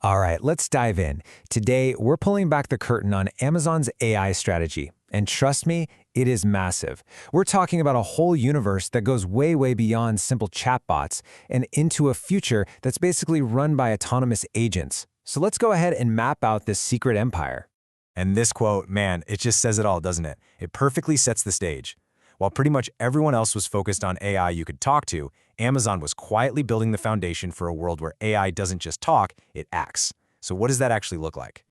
All right, let's dive in. Today, we're pulling back the curtain on Amazon's AI strategy. And trust me, it is massive. We're talking about a whole universe that goes way, way beyond simple chatbots and into a future that's basically run by autonomous agents. So let's go ahead and map out this secret empire. And this quote, man, it just says it all, doesn't it? It perfectly sets the stage. While pretty much everyone else was focused on AI you could talk to, Amazon was quietly building the foundation for a world where AI doesn't just talk, it acts. So what does that actually look like?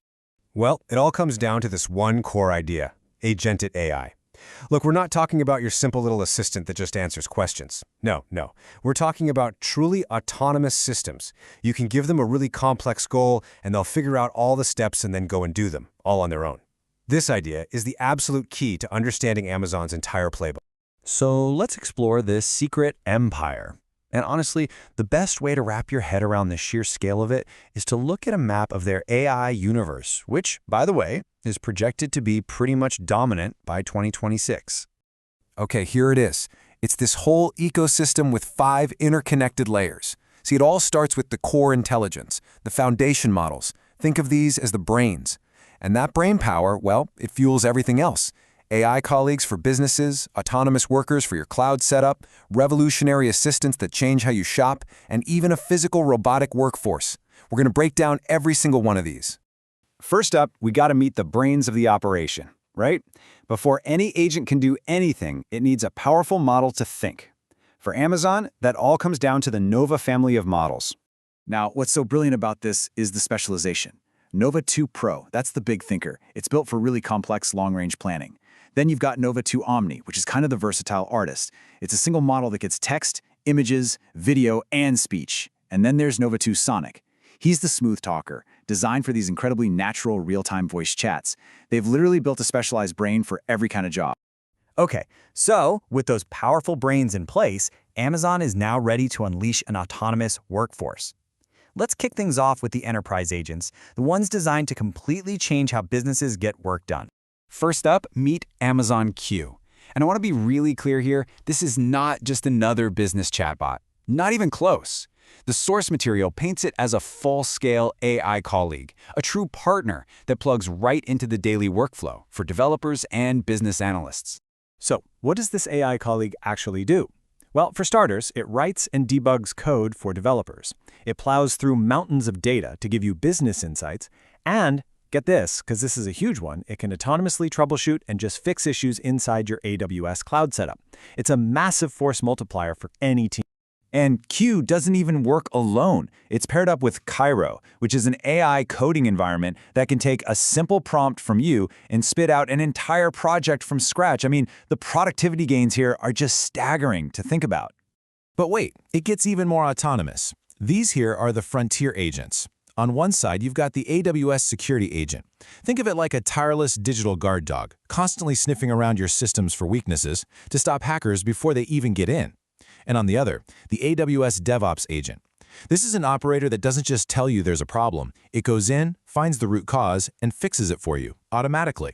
Well, it all comes down to this one core idea, agentic AI. Look, we're not talking about your simple little assistant that just answers questions. No. We're talking about truly autonomous systems. You can give them a really complex goal, and they'll figure out all the steps and then go and do them, all on their own. This idea is the absolute key to understanding Amazon's entire playbook. So let's explore this secret empire. And honestly, the best way to wrap your head around the sheer scale of it is to look at a map of their AI universe, which, by the way, is projected to be pretty much dominant by 2026. Okay, here it is. It's this whole ecosystem with 5 interconnected layers. See, it all starts with the core intelligence, the foundation models. Think of these as the brains. And that brain power, well, it fuels everything else. AI colleagues for businesses, autonomous workers for your cloud setup, revolutionary assistants that change how you shop, and even a physical robotic workforce. We're going to break down every single one of these. First up, we got to meet the brains of the operation, right? Before any agent can do anything, it needs a powerful model to think. For Amazon, that all comes down to the Nova family of models. Now, what's so brilliant about this is the specialization. Nova 2 Pro, that's the big thinker. It's built for really complex long-range planning. Then you've got Nova 2 Omni, which is kind of the versatile artist. It's a single model that gets text, images, video, and speech. And then there's Nova 2 Sonic. He's the smooth talker, designed for these incredibly natural real-time voice chats. They've literally built a specialized brain for every kind of job. Okay, so with those powerful brains in place, Amazon is now ready to unleash an autonomous workforce. Let's kick things off with the enterprise agents, the ones designed to completely change how businesses get work done. First up, meet Amazon Q. And I want to be really clear here, this is not just another business chatbot. Not even close. The source material paints it as a full-scale AI colleague, a true partner that plugs right into the daily workflow for developers and business analysts. So, what does this AI colleague actually do? Well, for starters, it writes and debugs code for developers. It plows through mountains of data to give you business insights, and get this, because this is a huge one, it can autonomously troubleshoot and just fix issues inside your AWS cloud setup. It's a massive force multiplier for any team. And Q doesn't even work alone. It's paired up with Cairo, which is an AI coding environment that can take a simple prompt from you and spit out an entire project from scratch. I mean, the productivity gains here are just staggering to think about. But wait, it gets even more autonomous. These here are the frontier agents. On one side, you've got the AWS security agent. Think of it like a tireless digital guard dog, constantly sniffing around your systems for weaknesses to stop hackers before they even get in. And on the other, the AWS DevOps agent. This is an operator that doesn't just tell you there's a problem. It goes in, finds the root cause, and fixes it for you, automatically.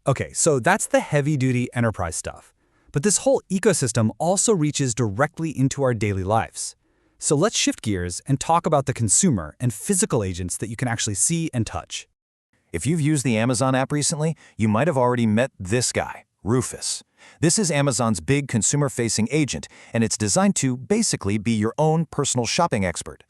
Okay, so that's the heavy-duty enterprise stuff. But this whole ecosystem also reaches directly into our daily lives. So let's shift gears and talk about the consumer and physical agents that you can actually see and touch. If you've used the Amazon app recently, you might have already met this guy, Rufus. This is Amazon's big consumer-facing agent, and it's designed to basically be your own personal shopping expert.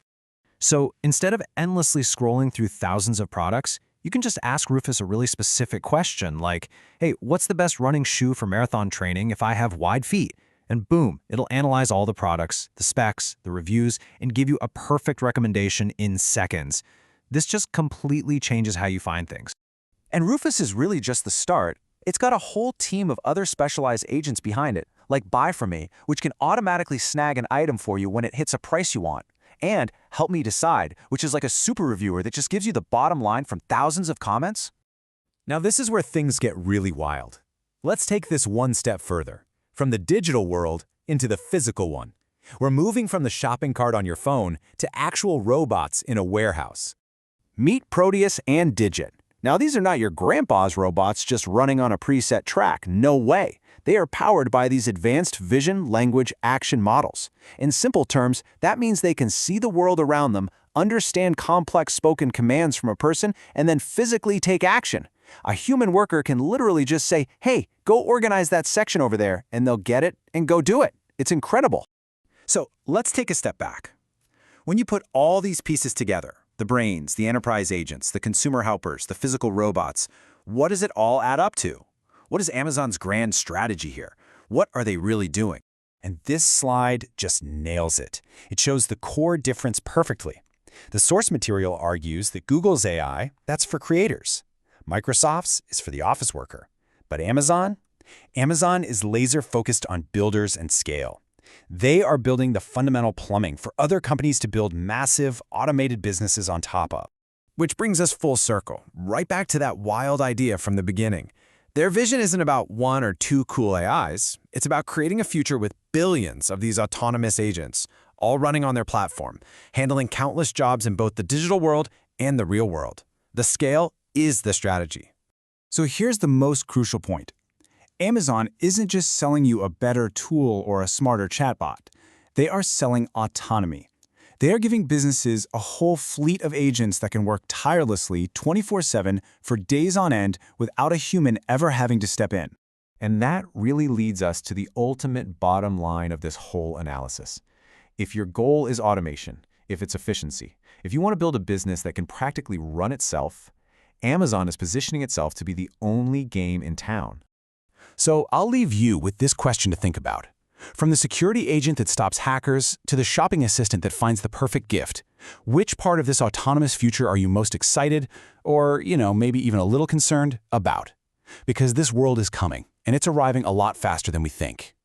So instead of endlessly scrolling through thousands of products, you can just ask Rufus a really specific question like, hey, what's the best running shoe for marathon training if I have wide feet? And boom, it'll analyze all the products, the specs, the reviews, and give you a perfect recommendation in seconds. This just completely changes how you find things. And Rufus is really just the start. It's got a whole team of other specialized agents behind it, like Buy From Me, which can automatically snag an item for you when it hits a price you want. And Help Me Decide, which is like a super reviewer that just gives you the bottom line from thousands of comments. Now this is where things get really wild. Let's take this one step further, from the digital world into the physical one. We're moving from the shopping cart on your phone to actual robots in a warehouse. Meet Proteus and Digit. Now, these are not your grandpa's robots just running on a preset track. No way. They are powered by these advanced vision, language, action models. In simple terms, that means they can see the world around them, understand complex spoken commands from a person, and then physically take action. A human worker can literally just say, hey, go organize that section over there, and they'll get it and go do it. It's incredible. So let's take a step back. When you put all these pieces together, the brains, the enterprise agents, the consumer helpers, the physical robots, what does it all add up to? What is Amazon's grand strategy here? What are they really doing? And this slide just nails it. It shows the core difference perfectly. The source material argues that Google's AI, that's for creators. Microsoft's is for the office worker. But Amazon? Amazon is laser-focused on builders and scale. They are building the fundamental plumbing for other companies to build massive, automated businesses on top of. Which brings us full circle, right back to that wild idea from the beginning. Their vision isn't about one or two cool AIs. It's about creating a future with billions of these autonomous agents, all running on their platform, handling countless jobs in both the digital world and the real world. The scale is the strategy. So here's the most crucial point. Amazon isn't just selling you a better tool or a smarter chatbot. They are selling autonomy. They are giving businesses a whole fleet of agents that can work tirelessly 24/7 for days on end without a human ever having to step in. And that really leads us to the ultimate bottom line of this whole analysis. If your goal is automation, if it's efficiency, if you want to build a business that can practically run itself, Amazon is positioning itself to be the only game in town. So I'll leave you with this question to think about. From the security agent that stops hackers to the shopping assistant that finds the perfect gift, which part of this autonomous future are you most excited or, maybe even a little concerned about? Because this world is coming, and it's arriving a lot faster than we think.